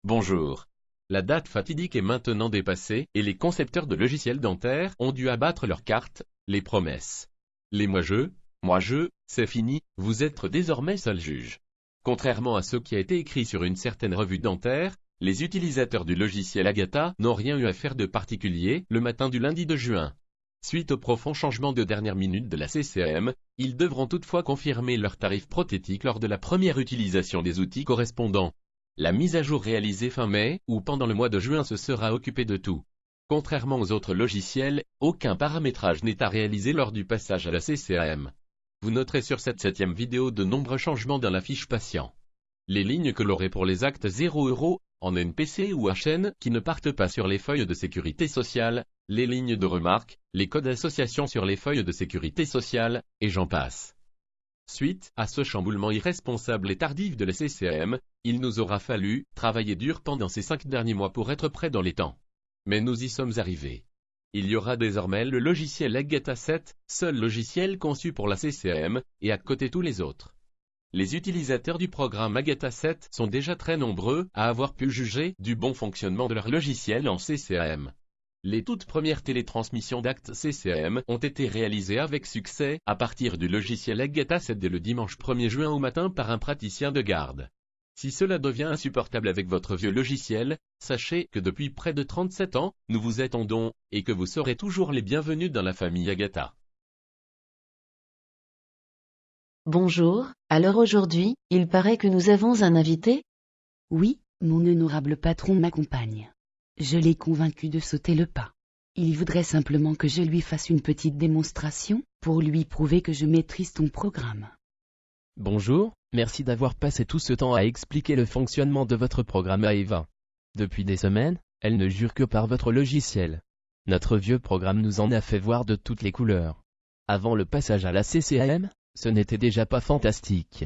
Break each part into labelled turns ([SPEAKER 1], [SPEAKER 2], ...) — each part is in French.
[SPEAKER 1] Bonjour. La date fatidique est maintenant dépassée et les concepteurs de logiciels dentaires ont dû abattre leurs cartes, les promesses. Les moi-je, c'est fini, vous êtes désormais seul juge. Contrairement à ce qui a été écrit sur une certaine revue dentaire, les utilisateurs du logiciel Agatha n'ont rien eu à faire de particulier le matin du lundi 2 juin. Suite au profond changement de dernière minute de la CCM, ils devront toutefois confirmer leur tarif prothétique lors de la première utilisation des outils correspondants. La mise à jour réalisée fin mai ou pendant le mois de juin se sera occupée de tout. Contrairement aux autres logiciels, aucun paramétrage n'est à réaliser lors du passage à la CCM. Vous noterez sur cette 7e vidéo de nombreux changements dans la fiche patient. Les lignes colorées pour les actes 0 € en NPC ou HN qui ne partent pas sur les feuilles de sécurité sociale, les lignes de remarque, les codes d'association sur les feuilles de sécurité sociale, et j'en passe. Suite à ce chamboulement irresponsable et tardif de la CCM, il nous aura fallu travailler dur pendant ces 5 derniers mois pour être prêts dans les temps. Mais nous y sommes arrivés. Il y aura désormais le logiciel Agatha 7, seul logiciel conçu pour la CCM, et à côté tous les autres. Les utilisateurs du programme Agatha 7 sont déjà très nombreux à avoir pu juger du bon fonctionnement de leur logiciel en CCM. Les toutes premières télétransmissions d'actes CCM ont été réalisées avec succès à partir du logiciel Agatha 7 dès le dimanche 1er juin au matin par un praticien de garde. Si cela devient insupportable avec votre vieux logiciel, sachez que depuis près de 37 ans, nous vous attendons, et que vous serez toujours les bienvenus dans la famille Agatha.
[SPEAKER 2] Bonjour, alors aujourd'hui, il paraît que nous avons un invité?
[SPEAKER 3] Oui, mon honorable patron m'accompagne. Je l'ai convaincu de sauter le pas. Il voudrait simplement que je lui fasse une petite démonstration, pour lui prouver que je maîtrise ton programme.
[SPEAKER 4] Bonjour, merci d'avoir passé tout ce temps à expliquer le fonctionnement de votre programme à Eva. Depuis des semaines, elle ne jure que par votre logiciel. Notre vieux programme nous en a fait voir de toutes les couleurs. Avant le passage à la CCM, ce n'était déjà pas fantastique.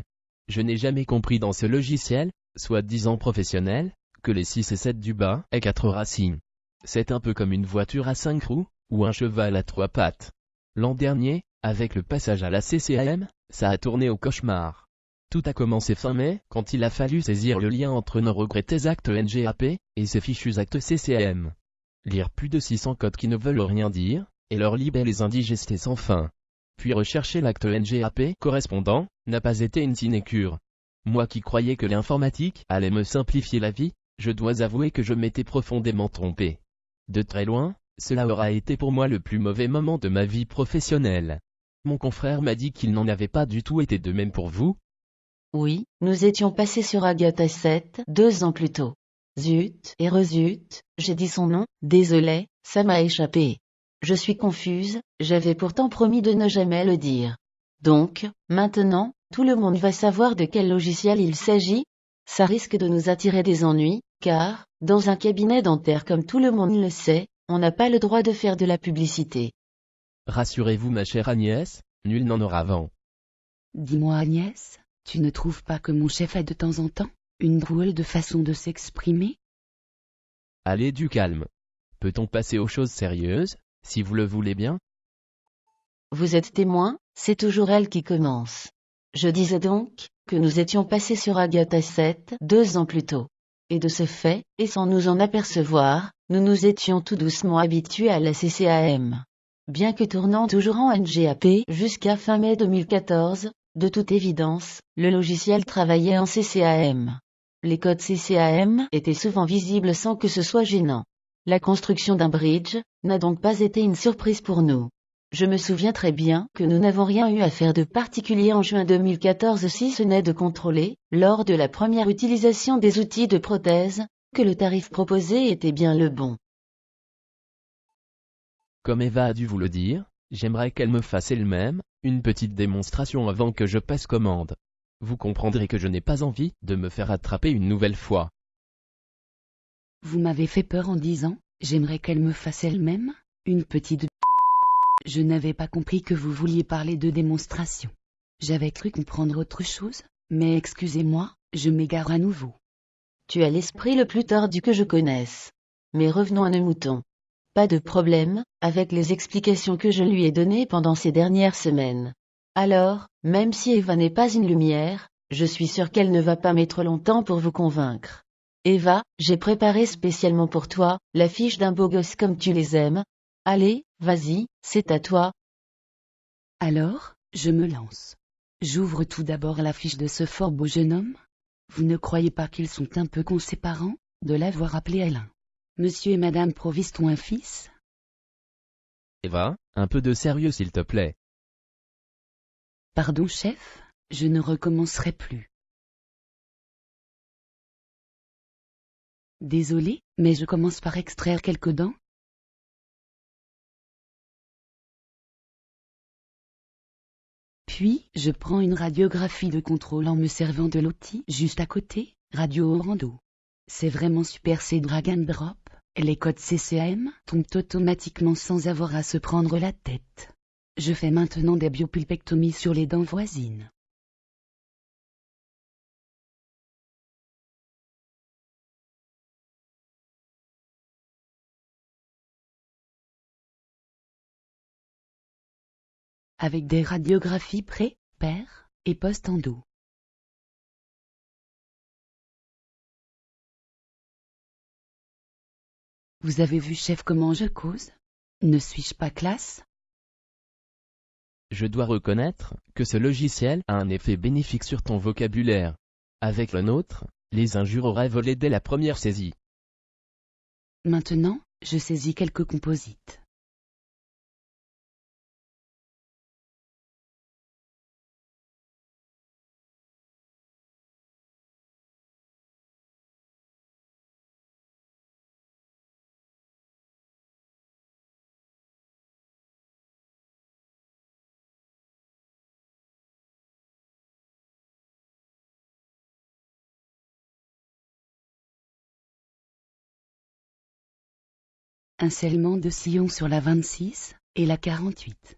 [SPEAKER 4] Je n'ai jamais compris dans ce logiciel, soi-disant professionnel, que les 6 et 7 du bas aient 4 racines. C'est un peu comme une voiture à 5 roues, ou un cheval à 3 pattes. L'an dernier, avec le passage à la CCM, ça a tourné au cauchemar. Tout a commencé fin mai, quand il a fallu saisir le lien entre nos regrettés actes NGAP, et ces fichus actes CCM. Lire plus de 600 codes qui ne veulent rien dire, et leur libérer les indigester sans fin. Puis rechercher l'acte NGAP correspondant, n'a pas été une sinécure. Moi qui croyais que l'informatique allait me simplifier la vie, je dois avouer que je m'étais profondément trompé. De très loin, cela aura été pour moi le plus mauvais moment de ma vie professionnelle. Mon confrère m'a dit qu'il n'en avait pas du tout été de même pour vous.
[SPEAKER 2] Oui, nous étions passés sur Agatha 7 2 ans plus tôt. Zut et rezut, j'ai dit son nom, désolé, ça m'a échappé. Je suis confuse, j'avais pourtant promis de ne jamais le dire. Donc, maintenant, tout le monde va savoir de quel logiciel il s'agit? Ça risque de nous attirer des ennuis, car, dans un cabinet dentaire comme tout le monde le sait, on n'a pas le droit de faire de la publicité.
[SPEAKER 4] Rassurez-vous ma chère Agnès, nul n'en aura vent.
[SPEAKER 3] Dis-moi Agnès, tu ne trouves pas que mon chef a de temps en temps une drôle de façon de s'exprimer?
[SPEAKER 4] Allez du calme. Peut-on passer aux choses sérieuses, si vous le voulez bien?
[SPEAKER 2] Vous êtes témoin, c'est toujours elle qui commence. Je disais donc, que nous étions passés sur Agatha 7 2 ans plus tôt. Et de ce fait, et sans nous en apercevoir, nous nous étions tout doucement habitués à la CCM. Bien que tournant toujours en NGAP jusqu'à fin mai 2014, de toute évidence, le logiciel travaillait en CCAM. Les codes CCAM étaient souvent visibles sans que ce soit gênant. La construction d'un bridge n'a donc pas été une surprise pour nous. Je me souviens très bien que nous n'avons rien eu à faire de particulier en juin 2014 si ce n'est de contrôler, lors de la première utilisation des outils de prothèse, que le tarif proposé était bien le bon.
[SPEAKER 4] Comme Eva a dû vous le dire, j'aimerais qu'elle me fasse elle-même une petite démonstration avant que je passe commande. Vous comprendrez que je n'ai pas envie de me faire attraper une nouvelle fois.
[SPEAKER 3] Vous m'avez fait peur en disant, j'aimerais qu'elle me fasse elle-même une petite... Je n'avais pas compris que vous vouliez parler de démonstration. J'avais cru comprendre autre chose, mais excusez-moi, je m'égare à nouveau.
[SPEAKER 2] Tu as l'esprit le plus tordu que je connaisse. Mais revenons à nos moutons. Pas de problème, avec les explications que je lui ai données pendant ces dernières semaines. Alors, même si Eva n'est pas une lumière, je suis sûr qu'elle ne va pas mettre longtemps pour vous convaincre. Eva, j'ai préparé spécialement pour toi, l'affiche d'un beau gosse comme tu les aimes. Allez, vas-y, c'est à toi.
[SPEAKER 3] Alors, je me lance. J'ouvre tout d'abord l'affiche de ce fort beau jeune homme. Vous ne croyez pas qu'ils sont un peu cons ses parents, de l'avoir appelé Alain. Monsieur et Madame Provost ont un fils?
[SPEAKER 4] Eva, un peu de sérieux s'il te plaît.
[SPEAKER 3] Pardon chef, je ne recommencerai plus. Désolé, mais je commence par extraire quelques dents. Puis, je prends une radiographie de contrôle en me servant de l'outil juste à côté, Radio Orando. C'est vraiment super ces drag and drop, les codes CCAM tombent automatiquement sans avoir à se prendre la tête. Je fais maintenant des biopulpectomies sur les dents voisines. Avec des radiographies pré, pair et post-endo. Vous avez vu chef comment je cause? Ne suis-je pas classe?
[SPEAKER 4] Je dois reconnaître que ce logiciel a un effet bénéfique sur ton vocabulaire. Avec le nôtre, les injures auraient volé dès la première saisie.
[SPEAKER 3] Maintenant, je saisis quelques composites. Un scellement de sillon sur la 26 et la 48.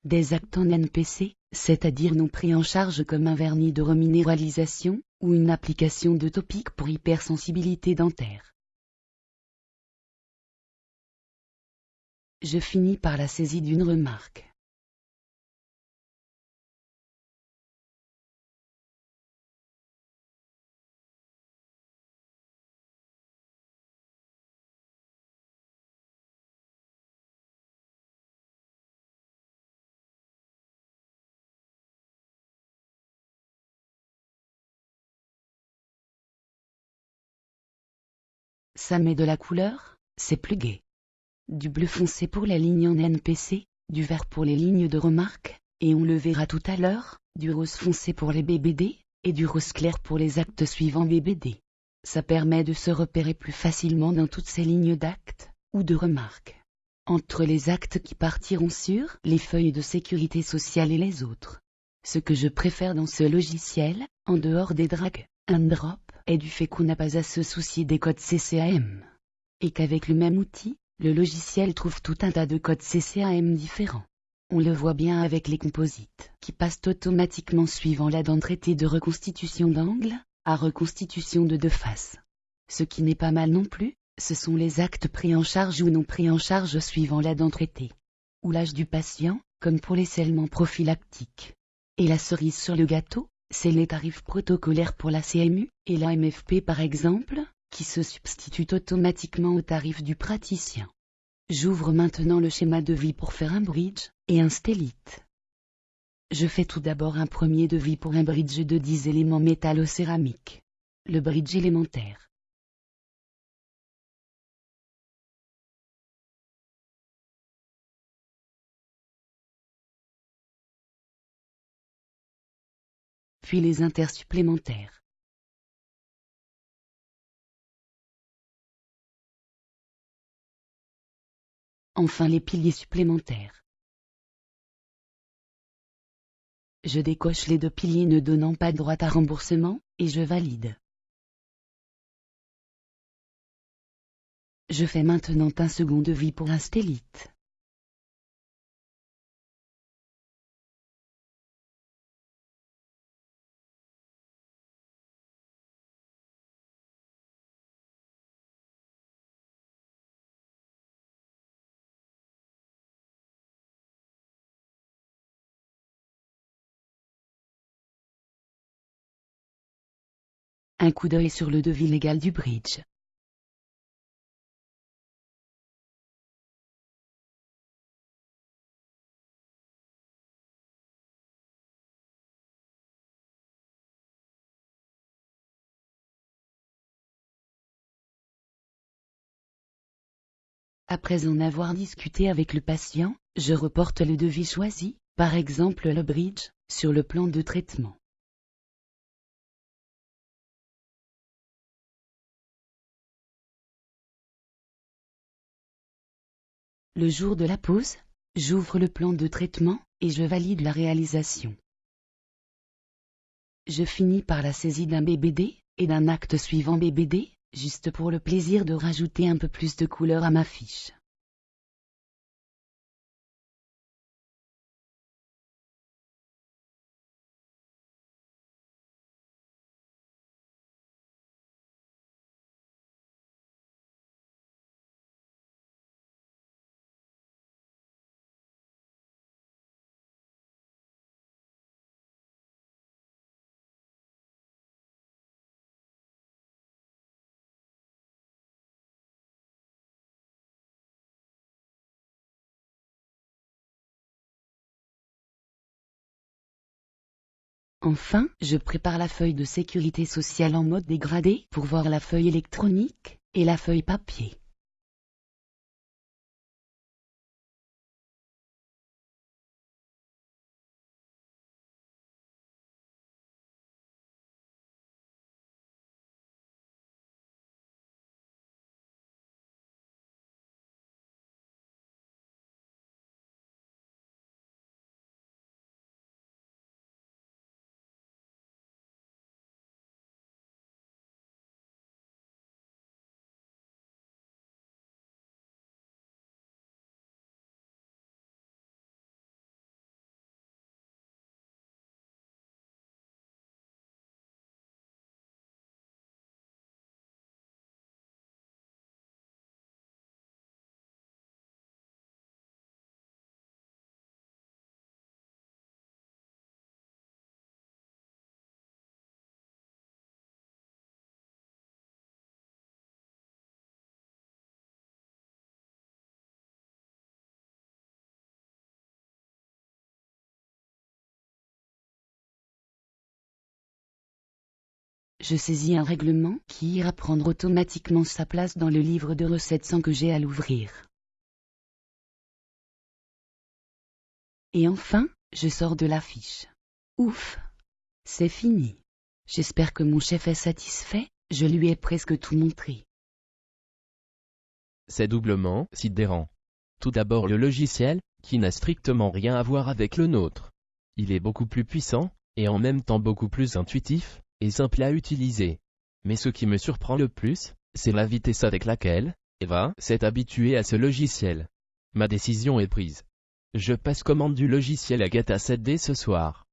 [SPEAKER 3] Des actes en NPC, c'est-à-dire non pris en charge comme un vernis de reminéralisation ou une application de topique pour hypersensibilité dentaire. Je finis par la saisie d'une remarque. Ça met de la couleur, c'est plus gai. Du bleu foncé pour la ligne en NPC, du vert pour les lignes de remarque, et on le verra tout à l'heure, du rose foncé pour les BBD, et du rose clair pour les actes suivants BBD. Ça permet de se repérer plus facilement dans toutes ces lignes d'actes, ou de remarques. Entre les actes qui partiront sur les feuilles de sécurité sociale et les autres. Ce que je préfère dans ce logiciel, en dehors des drag and drop, est du fait qu'on n'a pas à se soucier des codes CCAM. Et qu'avec le même outil, le logiciel trouve tout un tas de codes CCAM différents. On le voit bien avec les composites, qui passent automatiquement suivant la dent traitée de reconstitution d'angle, à reconstitution de deux faces. Ce qui n'est pas mal non plus, ce sont les actes pris en charge ou non pris en charge suivant la dent traitée. Ou l'âge du patient, comme pour les scellements prophylactiques. Et la cerise sur le gâteau, c'est les tarifs protocolaires pour la CMU, et la MFP par exemple, qui se substituent automatiquement aux tarifs du praticien. J'ouvre maintenant le schéma de devis pour faire un bridge, et un stellite. Je fais tout d'abord un premier devis pour un bridge de 10 éléments métallo-céramiques. Le bridge élémentaire. Puis les intersupplémentaires. Enfin les piliers supplémentaires. Je décoche les deux piliers ne donnant pas droit à remboursement, et je valide. Je fais maintenant un second devis pour un stellite. un coup d'œil sur le devis légal du bridge. Après en avoir discuté avec le patient, je reporte le devis choisi, par exemple le bridge, sur le plan de traitement. Le jour de la pause, j'ouvre le plan de traitement, et je valide la réalisation. Je finis par la saisie d'un BBD, et d'un acte suivant BBD, juste pour le plaisir de rajouter un peu plus de couleur à ma fiche. Enfin, je prépare la feuille de sécurité sociale en mode dégradé pour voir la feuille électronique et la feuille papier. Je saisis un règlement qui ira prendre automatiquement sa place dans le livre de recettes sans que j'aie à l'ouvrir. Et enfin, je sors de la fiche. Ouf! C'est fini. J'espère que mon chef est satisfait, je lui ai presque tout montré.
[SPEAKER 4] C'est doublement sidérant. Tout d'abord le logiciel, qui n'a strictement rien à voir avec le nôtre. Il est beaucoup plus puissant, et en même temps beaucoup plus intuitif, et simple à utiliser. Mais ce qui me surprend le plus, c'est la vitesse avec laquelle Eva s'est habituée à ce logiciel. Ma décision est prise. Je passe commande du logiciel Agatha 7D ce soir.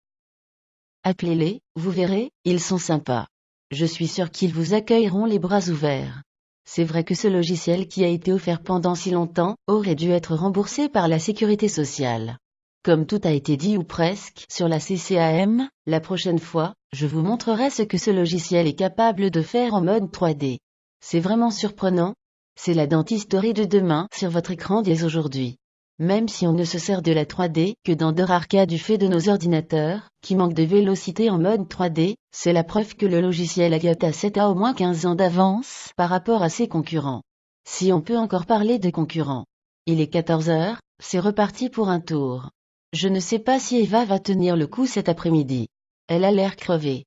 [SPEAKER 2] Appelez-les, vous verrez, ils sont sympas. Je suis sûr qu'ils vous accueilleront les bras ouverts. C'est vrai que ce logiciel qui a été offert pendant si longtemps aurait dû être remboursé par la sécurité sociale. Comme tout a été dit ou presque sur la CCAM, la prochaine fois, je vous montrerai ce que ce logiciel est capable de faire en mode 3D. C'est vraiment surprenant. C'est la dentisterie de demain sur votre écran dès aujourd'hui. Même si on ne se sert de la 3D que dans de rares cas du fait de nos ordinateurs, qui manquent de vélocité en mode 3D, c'est la preuve que le logiciel Agatha 7 a au moins 15 ans d'avance par rapport à ses concurrents. Si on peut encore parler de concurrents. Il est 14 heures, c'est reparti pour un tour. Je ne sais pas si Eva va tenir le coup cet après-midi. Elle a l'air crevée.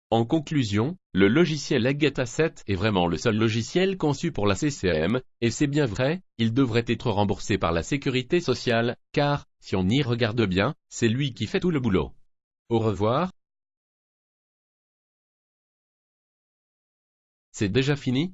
[SPEAKER 1] En conclusion, le logiciel Agatha 7 est vraiment le seul logiciel conçu pour la CCM, et c'est bien vrai, il devrait être remboursé par la sécurité sociale, car, si on y regarde bien, c'est lui qui fait tout le boulot. Au revoir. C'est déjà fini ?